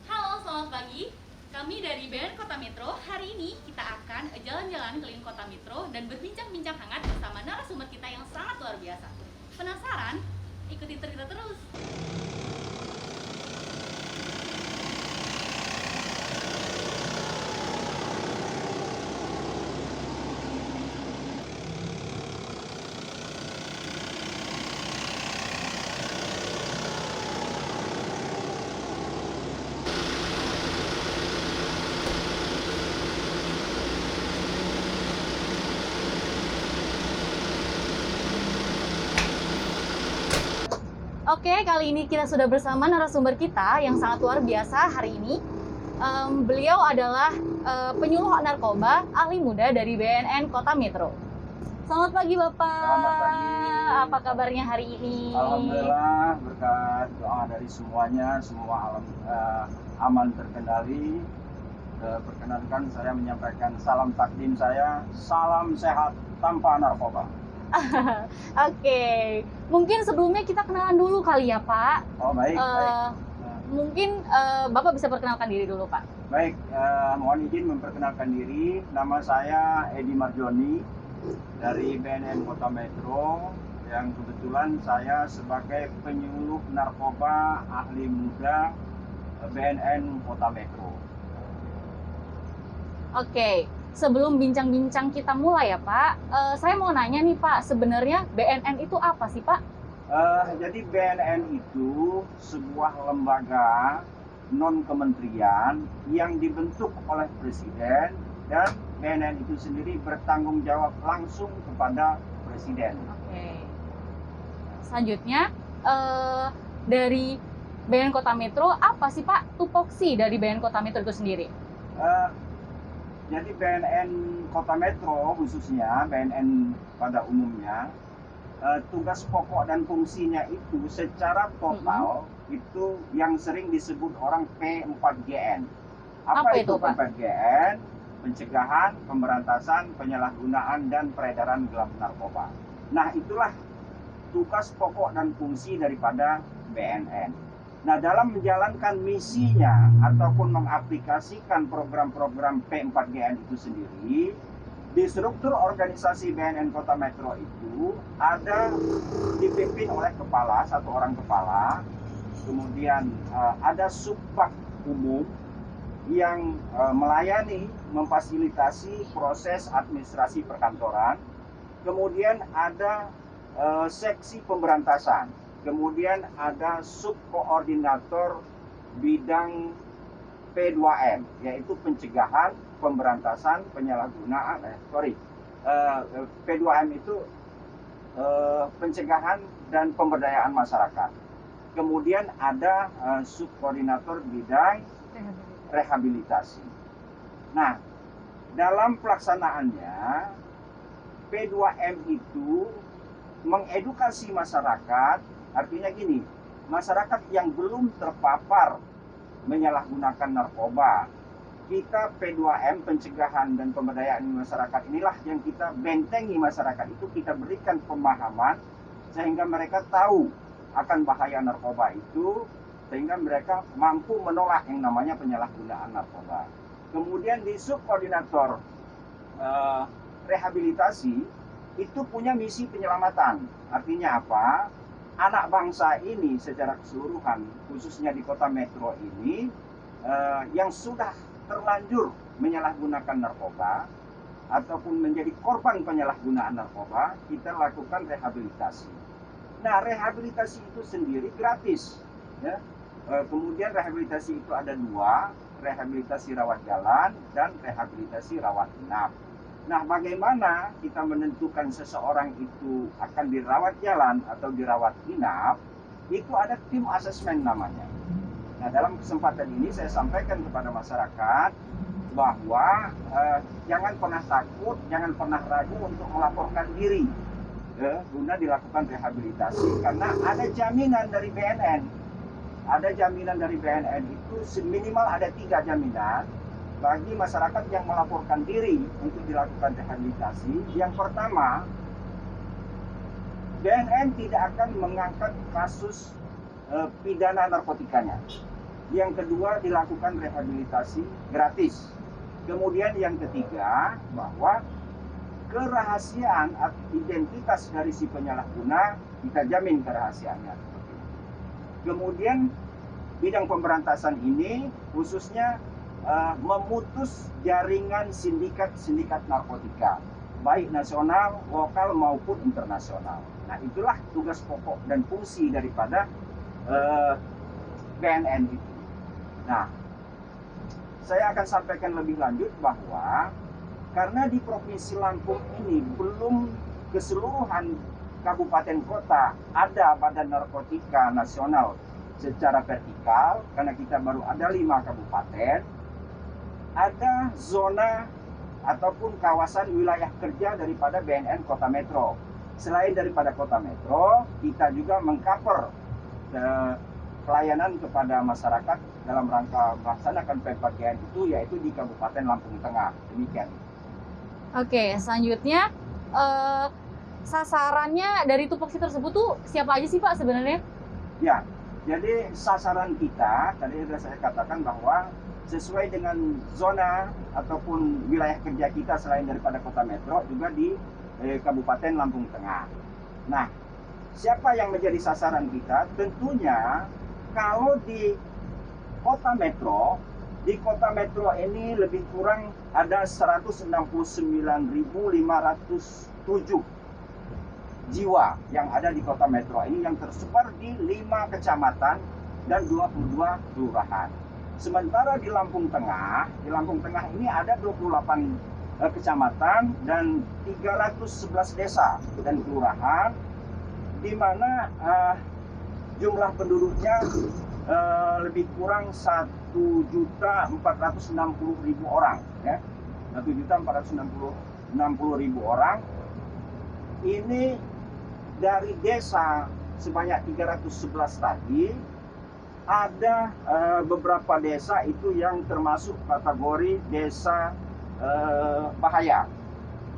Halo, selamat pagi. Kami dari BNN Kota Metro. Hari ini kita akan jalan-jalan keliling Kota Metro dan berbincang-bincang hangat bersama narasumber kita yang sangat luar biasa. Penasaran? Ikuti kita terus. Oke, kali ini kita sudah bersama narasumber kita yang sangat luar biasa hari ini. Beliau adalah penyuluh narkoba ahli muda dari BNN Kota Metro. Selamat pagi Bapak. Selamat pagi. Apa kabarnya hari ini? Alhamdulillah, berkat doa dari semuanya, semua aman terkendali. Perkenankan saya menyampaikan salam takdim saya, salam sehat tanpa narkoba. Oke, mungkin sebelumnya kita kenalan dulu kali ya Pak. Oh baik, baik. Mungkin Bapak bisa perkenalkan diri dulu Pak. Baik, mohon izin memperkenalkan diri. Nama saya Edi Marjoni dari BNN Kota Metro, yang kebetulan saya sebagai penyuluh narkoba ahli muda BNN Kota Metro. Oke, sebelum bincang-bincang kita mulai ya Pak, saya mau nanya nih Pak, sebenarnya BNN itu apa sih Pak? Jadi BNN itu sebuah lembaga non-kementerian yang dibentuk oleh Presiden, dan BNN itu sendiri bertanggung jawab langsung kepada Presiden. Oke. Selanjutnya, dari BNN Kota Metro, apa sih Pak tupoksi dari BNN Kota Metro itu sendiri? Jadi BNN Kota Metro khususnya, BNN pada umumnya, tugas pokok dan fungsinya itu secara total itu yang sering disebut orang P4GN. Apa itu P4GN? Pencegahan, pemberantasan, penyalahgunaan, dan peredaran gelap narkoba. Nah, itulah tugas pokok dan fungsi daripada BNN. Nah, dalam menjalankan misinya ataupun mengaplikasikan program-program P4GN itu sendiri, di struktur organisasi BNN Kota Metro itu ada dipimpin oleh kepala, satu orang kepala, kemudian ada subbag umum yang melayani, memfasilitasi proses administrasi perkantoran, kemudian ada seksi pemberantasan, kemudian ada subkoordinator bidang P2M, yaitu pencegahan, pemberantasan, penyalahgunaan, P2M itu pencegahan dan pemberdayaan masyarakat. Kemudian ada subkoordinator bidang rehabilitasi. Nah, dalam pelaksanaannya, P2M itu mengedukasi masyarakat. Artinya gini, masyarakat yang belum terpapar menyalahgunakan narkoba, kita P2M, pencegahan dan pemberdayaan masyarakat, inilah yang kita bentengi masyarakat itu, kita berikan pemahaman sehingga mereka tahu akan bahaya narkoba itu, sehingga mereka mampu menolak yang namanya penyalahgunaan narkoba. Kemudian di subkoordinator rehabilitasi itu punya misi penyelamatan. Artinya apa? Anak bangsa ini secara keseluruhan, khususnya di Kota Metro ini, yang sudah terlanjur menyalahgunakan narkoba ataupun menjadi korban penyalahgunaan narkoba, kita lakukan rehabilitasi. Nah, rehabilitasi itu sendiri gratis, ya. Kemudian rehabilitasi itu ada dua, rehabilitasi rawat jalan dan rehabilitasi rawat inap. Nah, bagaimana kita menentukan seseorang itu akan dirawat jalan atau dirawat inap? Itu ada tim asesmen namanya. Nah, dalam kesempatan ini saya sampaikan kepada masyarakat bahwa jangan pernah takut, jangan pernah ragu untuk melaporkan diri guna dilakukan rehabilitasi, karena ada jaminan dari BNN. Ada jaminan dari BNN itu minimal ada 3 jaminan. bagi masyarakat yang melaporkan diri untuk dilakukan rehabilitasi. Yang pertama, BNN tidak akan mengangkat kasus pidana narkotikanya. Yang kedua, dilakukan rehabilitasi gratis. Kemudian yang ketiga, bahwa kerahasiaan atau identitas dari si penyalahguna kita jamin kerahasiaannya. Kemudian bidang pemberantasan ini khususnya memutus jaringan sindikat narkotika, baik nasional, lokal maupun internasional. Nah, itulah tugas pokok dan fungsi daripada BNN itu. Nah, saya akan sampaikan lebih lanjut bahwa karena di Provinsi Lampung ini belum keseluruhan kabupaten kota ada badan narkotika nasional secara vertikal, karena kita baru ada 5 kabupaten, ada zona ataupun kawasan wilayah kerja daripada BNN Kota Metro. Selain daripada Kota Metro, kita juga mengcover pelayanan kepada masyarakat dalam rangka melaksanakan PPKN itu, yaitu di Kabupaten Lampung Tengah. Demikian. Oke, selanjutnya sasarannya dari tupoksi tersebut tuh siapa aja sih Pak sebenarnya? Ya, jadi sasaran kita tadi sudah saya katakan bahwa sesuai dengan zona ataupun wilayah kerja kita selain daripada Kota Metro juga di Kabupaten Lampung Tengah. Nah, siapa yang menjadi sasaran kita? Tentunya kalau di Kota Metro ini lebih kurang ada 169.507 jiwa yang ada di Kota Metro ini, yang tersebar di 5 kecamatan dan 22 kelurahan. Sementara di Lampung Tengah ini ada 28 kecamatan dan 311 desa dan kelurahan, di mana jumlah penduduknya lebih kurang 1.460.000 orang, ya. 1.460.000 orang. Ini dari desa sebanyak 311 tadi, ada beberapa desa itu yang termasuk kategori desa bahaya.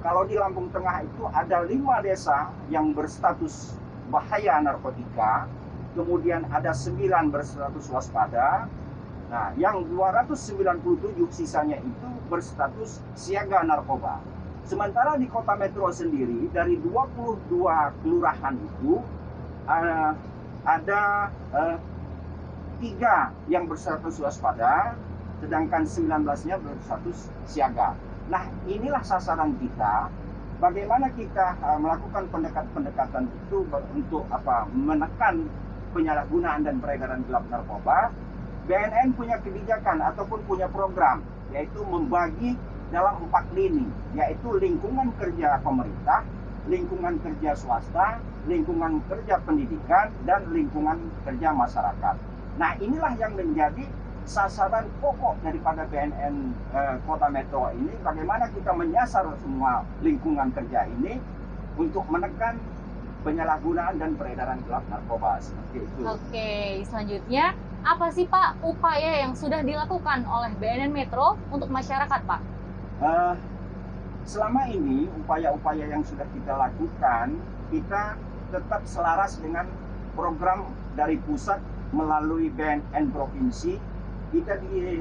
Kalau di Lampung Tengah itu ada 5 desa yang berstatus bahaya narkotika, kemudian ada 9 berstatus waspada. Nah, yang 297 sisanya itu berstatus siaga narkoba. Sementara di Kota Metro sendiri, dari 22 kelurahan itu ada 3 yang berstatus waspada, sedangkan 19-nya berstatus siaga. Nah, inilah sasaran kita. Bagaimana kita melakukan pendekatan itu untuk menekan penyalahgunaan dan peredaran gelap narkoba. BNN punya kebijakan ataupun punya program, yaitu membagi dalam 4 lini, yaitu lingkungan kerja pemerintah, lingkungan kerja swasta, lingkungan kerja pendidikan, dan lingkungan kerja masyarakat. Nah, inilah yang menjadi sasaran pokok daripada BNN Kota Metro ini, bagaimana kita menyasar semua lingkungan kerja ini untuk menekan penyalahgunaan dan peredaran gelap narkoba, seperti itu. Oke, selanjutnya apa sih Pak upaya yang sudah dilakukan oleh BNN Metro untuk masyarakat, Pak? Selama ini upaya-upaya yang sudah kita lakukan, kita tetap selaras dengan program dari pusat melalui BNN provinsi. Kita di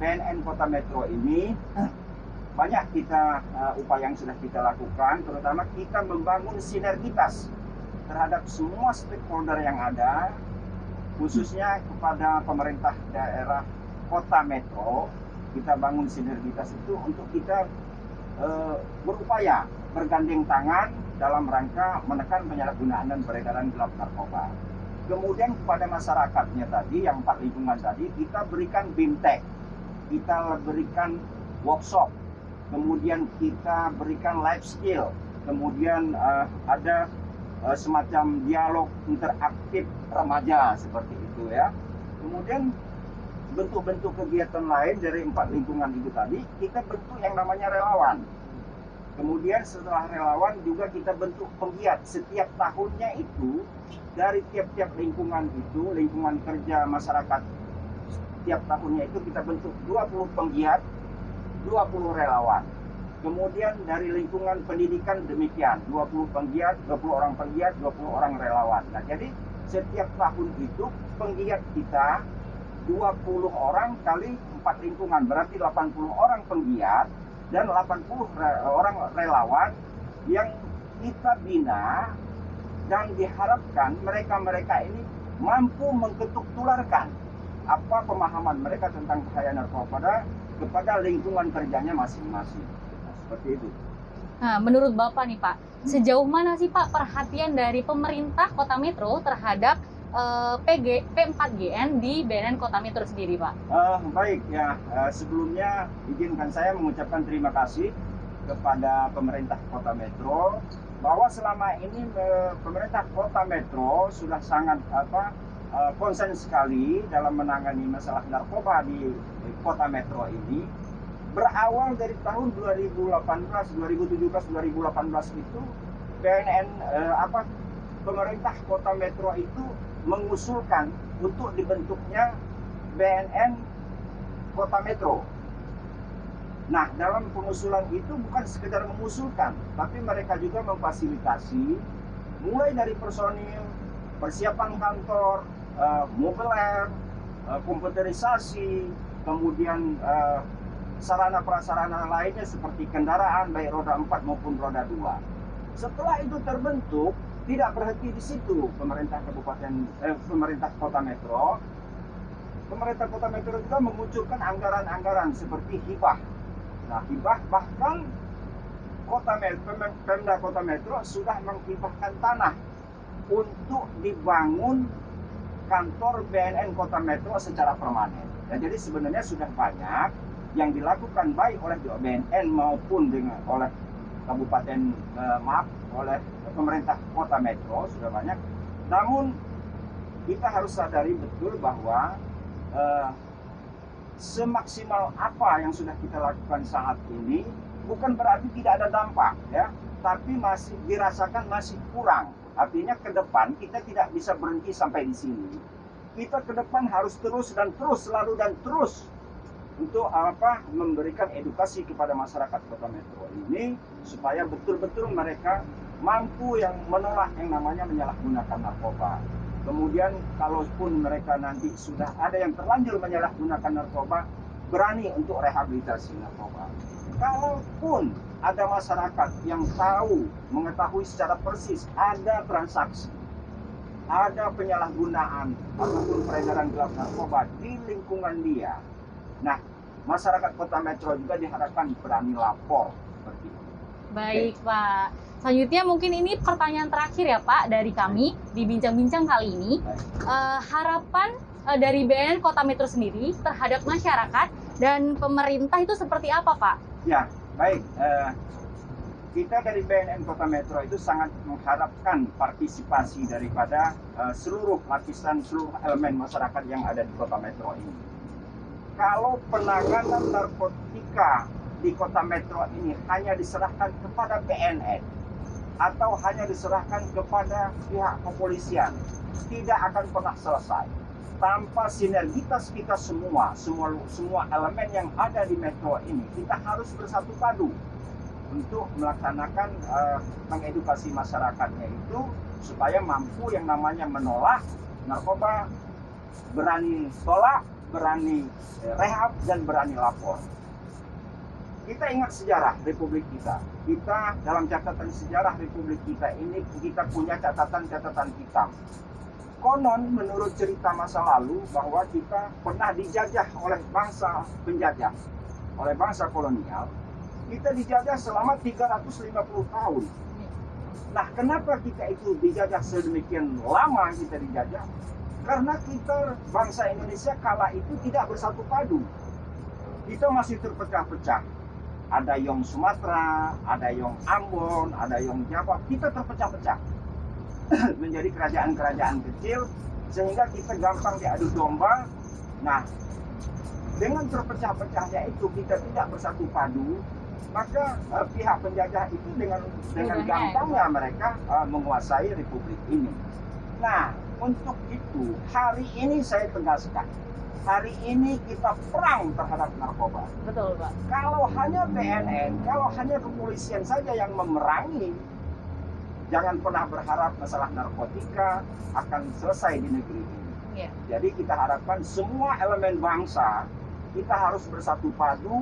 BNN Kota Metro ini banyak kita upaya yang sudah kita lakukan, terutama kita membangun sinergitas terhadap semua stakeholder yang ada, khususnya kepada pemerintah daerah Kota Metro. Kita bangun sinergitas itu untuk kita berupaya bergandeng tangan dalam rangka menekan penyalahgunaan dan peredaran gelap narkoba. Kemudian kepada masyarakatnya tadi, yang 4 lingkungan tadi, kita berikan BIMTEK, kita berikan workshop, kemudian kita berikan life skill, kemudian ada semacam dialog interaktif remaja seperti itu, ya. Kemudian bentuk-bentuk kegiatan lain dari 4 lingkungan itu tadi, kita bentuk yang namanya relawan. Kemudian setelah relawan juga kita bentuk penggiat. Setiap tahunnya itu, dari tiap-tiap lingkungan itu, lingkungan kerja masyarakat, tiap tahunnya itu kita bentuk 20 penggiat 20 relawan. Kemudian dari lingkungan pendidikan demikian, 20 penggiat, 20 orang penggiat, 20 orang relawan. Nah, jadi setiap tahun itu penggiat kita 20 orang kali 4 lingkungan, berarti 80 orang penggiat dan 80 orang relawan yang kita bina, dan diharapkan mereka-mereka ini mampu mengketuk tularkan apa pemahaman mereka tentang bahaya narkoba kepada lingkungan kerjanya masing-masing. Nah, seperti itu. Nah, menurut Bapak nih Pak, sejauh mana sih Pak perhatian dari pemerintah Kota Metro terhadap P4GN di BNN Kota Metro sendiri, Pak? Baik ya, sebelumnya izinkan saya mengucapkan terima kasih kepada pemerintah Kota Metro bahwa selama ini pemerintah Kota Metro sudah sangat konsen sekali dalam menangani masalah narkoba di Kota Metro ini. Berawal dari tahun 2018, 2017, 2018 itu BNN pemerintah Kota Metro itu mengusulkan untuk dibentuknya BNN Kota Metro. Nah, dalam pengusulan itu bukan sekedar mengusulkan, tapi mereka juga memfasilitasi mulai dari personil, persiapan kantor, mobiler, komputerisasi, kemudian sarana prasarana lainnya seperti kendaraan baik roda 4 maupun roda 2. Setelah itu terbentuk, tidak berhenti di situ pemerintah Kota Metro. Pemerintah Kota Metro juga mengucurkan anggaran-anggaran seperti hibah. Nah, hibah bahkan Pemda Kota Metro sudah menghibahkan tanah untuk dibangun kantor BNN Kota Metro secara permanen. Ya, jadi sebenarnya sudah banyak yang dilakukan baik oleh BNN maupun oleh kabupaten oleh pemerintah Kota Metro sudah banyak. Namun kita harus sadari betul bahwa semaksimal apa yang sudah kita lakukan saat ini bukan berarti tidak ada dampak, ya, tapi masih dirasakan masih kurang. Artinya ke depan kita tidak bisa berhenti sampai di sini. Kita ke depan harus terus dan terus, selalu dan terus untuk memberikan edukasi kepada masyarakat Kota Metro ini supaya betul-betul mereka mampu yang menolak yang namanya menyalahgunakan narkoba. Kemudian kalaupun mereka nanti sudah ada yang terlanjur menyalahgunakan narkoba, berani untuk rehabilitasi narkoba. Kalaupun ada masyarakat yang mengetahui secara persis ada transaksi, ada penyalahgunaan ataupun peredaran gelap narkoba di lingkungan dia, nah, masyarakat Kota Metro juga diharapkan berani lapor seperti itu. Baik, Pak. Selanjutnya mungkin ini pertanyaan terakhir ya Pak dari kami di bincang-bincang kali ini. Harapan dari BNN Kota Metro sendiri terhadap masyarakat dan pemerintah itu seperti apa, Pak? Ya, baik. Kita dari BNN Kota Metro itu sangat mengharapkan partisipasi daripada seluruh lapisan, seluruh elemen masyarakat yang ada di Kota Metro ini. Kalau penanganan narkotika di Kota Metro ini hanya diserahkan kepada BNN atau hanya diserahkan kepada pihak kepolisian, tidak akan pernah selesai. Tanpa sinergitas kita semua elemen yang ada di Metro ini, kita harus bersatu padu untuk melaksanakan mengedukasi masyarakatnya itu supaya mampu yang namanya menolak narkoba, berani tolak, berani rehab, dan berani lapor. Kita ingat sejarah Republik kita. Kita dalam catatan sejarah Republik kita ini kita punya catatan-catatan hitam. Konon menurut cerita masa lalu bahwa kita pernah dijajah oleh bangsa penjajah, oleh bangsa kolonial. Kita dijajah selama 350 tahun. Nah, kenapa kita itu dijajah sedemikian lama kita dijajah? Karena kita bangsa Indonesia kala itu tidak bersatu padu. Kita masih terpecah-pecah. Ada yang Sumatera, ada yang Ambon, ada yang Jawa. Kita terpecah-pecah menjadi kerajaan-kerajaan kecil sehingga kita gampang diadu domba. Nah, dengan terpecah-pecahnya itu kita tidak bersatu padu, maka pihak penjajah itu dengan gampangnya mereka menguasai republik ini. Nah, untuk itu hari ini saya tegaskan, hari ini kita perang terhadap narkoba. Betul, Pak. Kalau hanya BNN, kalau hanya kepolisian saja yang memerangi, jangan pernah berharap masalah narkotika akan selesai di negeri ini. Iya. Jadi kita harapkan semua elemen bangsa, kita harus bersatu padu,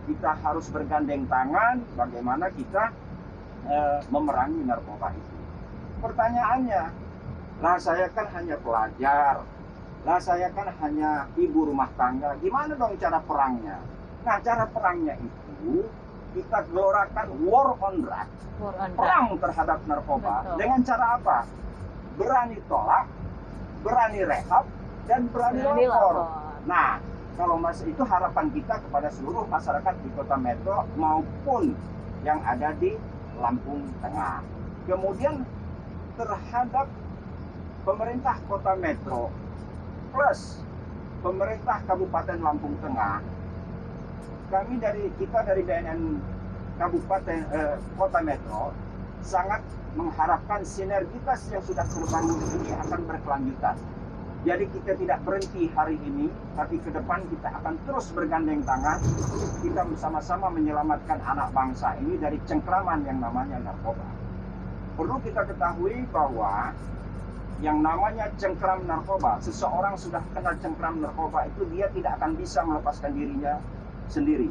kita harus bergandeng tangan, bagaimana kita memerangi narkoba itu. Pertanyaannya, lah saya kan hanya pelajar, lah saya kan hanya ibu rumah tangga, gimana dong cara perangnya? Nah, cara perangnya itu kita gelorakan war on drugs, perang terhadap narkoba. Betul. Dengan cara apa? Berani tolak, berani rehab, dan berani lapor. Nah, kalau itu harapan kita kepada seluruh masyarakat di Kota Metro maupun yang ada di Lampung Tengah. Kemudian terhadap pemerintah Kota Metro plus pemerintah Kabupaten Lampung Tengah, kita dari BNN Kabupaten Kota Metro sangat mengharapkan sinergitas yang sudah terbangun ini akan berkelanjutan. Jadi kita tidak berhenti hari ini, tapi ke depan kita akan terus bergandeng tangan. Kita bersama-sama menyelamatkan anak bangsa ini dari cengkraman yang namanya narkoba. Perlu kita ketahui bahwa yang namanya cengkram narkoba, seseorang sudah kena cengkram narkoba itu dia tidak akan bisa melepaskan dirinya sendiri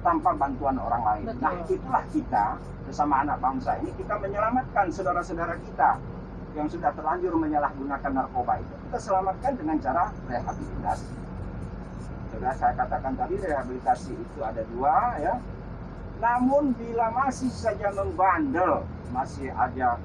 tanpa bantuan orang lain. Betul. Nah, itulah kita bersama anak bangsa ini, kita menyelamatkan saudara-saudara kita yang sudah terlanjur menyalahgunakan narkoba itu. Kita selamatkan dengan cara rehabilitasi. Sudah saya katakan tadi, rehabilitasi itu ada dua, ya. Namun bila masih saja membandel, masih aja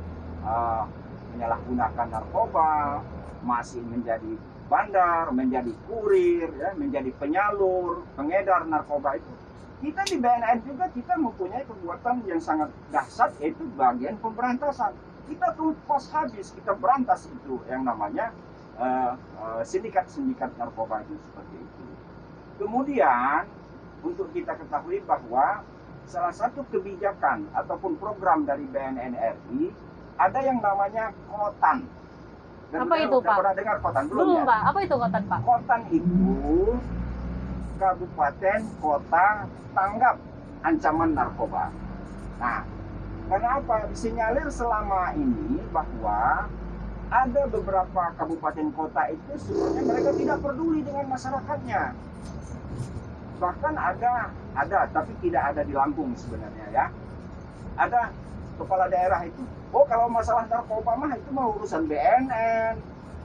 menyalahgunakan narkoba, masih menjadi bandar, menjadi kurir, ya, menjadi penyalur, pengedar narkoba itu, kita di BNN juga kita mempunyai kekuatan yang sangat dahsyat, yaitu bagian pemberantasan. Kita tuntas habis, kita berantas itu yang namanya sindikat-sindikat narkoba itu seperti itu. Kemudian untuk kita ketahui bahwa salah satu kebijakan ataupun program dari BNN RI ada yang namanya Kotan. Apa itu, Pak? Pernah dengar Kotan? Belum, ya? Pak. Apa itu Kotan, Pak? Kotan itu kabupaten kota tanggap ancaman narkoba. Nah, kenapa disinyalir selama ini bahwa ada beberapa kabupaten kota itu sebenarnya mereka tidak peduli dengan masyarakatnya. Bahkan ada, tapi tidak ada di Lampung sebenarnya, ya. Ada kepala daerah itu, oh kalau masalah narkoba mah itu mah urusan BNN,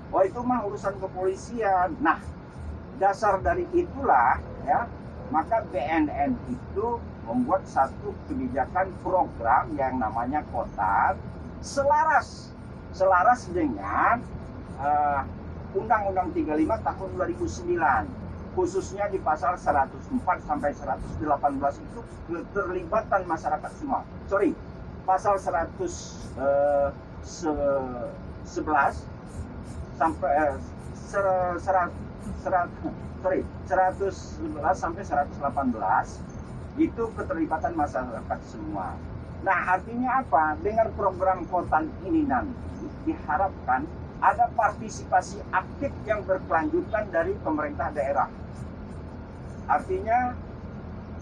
oh itu mah urusan kepolisian. Nah, dasar dari itulah, ya, maka BNN itu membuat satu kebijakan program yang namanya Kotan selaras dengan Undang-Undang 35 tahun 2009, khususnya di pasal 104 sampai 118 itu keterlibatan masyarakat semua. Pasal 111 sampai 111 sampai 118 itu keterlibatan masyarakat semua. Nah, artinya apa? Dengan program Kotan ini nanti diharapkan ada partisipasi aktif yang berkelanjutan dari pemerintah daerah. Artinya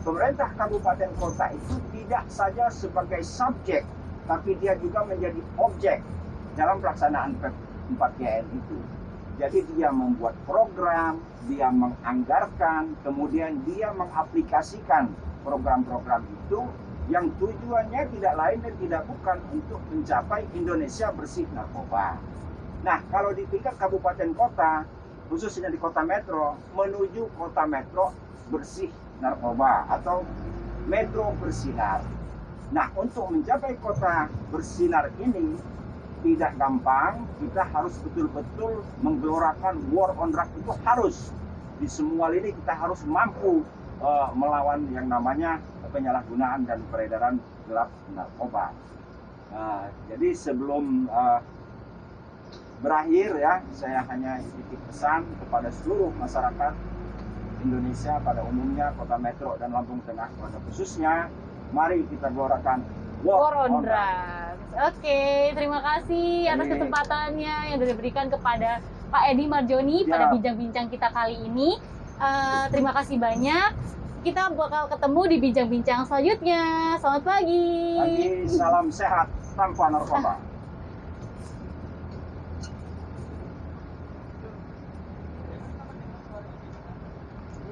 pemerintah kabupaten kota itu tidak saja sebagai subjek, tapi dia juga menjadi objek dalam pelaksanaan 4GN itu. Jadi dia membuat program, dia menganggarkan, kemudian dia mengaplikasikan program-program itu yang tujuannya tidak lain dan tidak bukan untuk mencapai Indonesia bersih narkoba. Nah, kalau di tingkat kabupaten kota, khususnya di Kota Metro, menuju Kota Metro bersih narkoba atau Metro Bersinar. Nah, untuk mencapai Kota Bersinar ini tidak gampang, kita harus betul-betul menggelorakan war on drugs. Itu harus di semua lini kita harus mampu melawan yang namanya penyalahgunaan dan peredaran gelap narkoba. Jadi sebelum berakhir, ya, saya hanya titip pesan kepada seluruh masyarakat Indonesia pada umumnya, Kota Metro dan Lampung Tengah pada khususnya, mari kita gelorakan war on drugs. Oke, terima kasih atas kesempatannya yang diberikan kepada Pak Edi Marjoni pada bincang-bincang kita kali ini. Terima kasih banyak. Kita bakal ketemu di bincang-bincang selanjutnya. Selamat pagi. Pagi, salam sehat tanpa narkoba.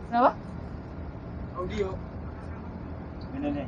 Kenapa? Audio. Ini nih.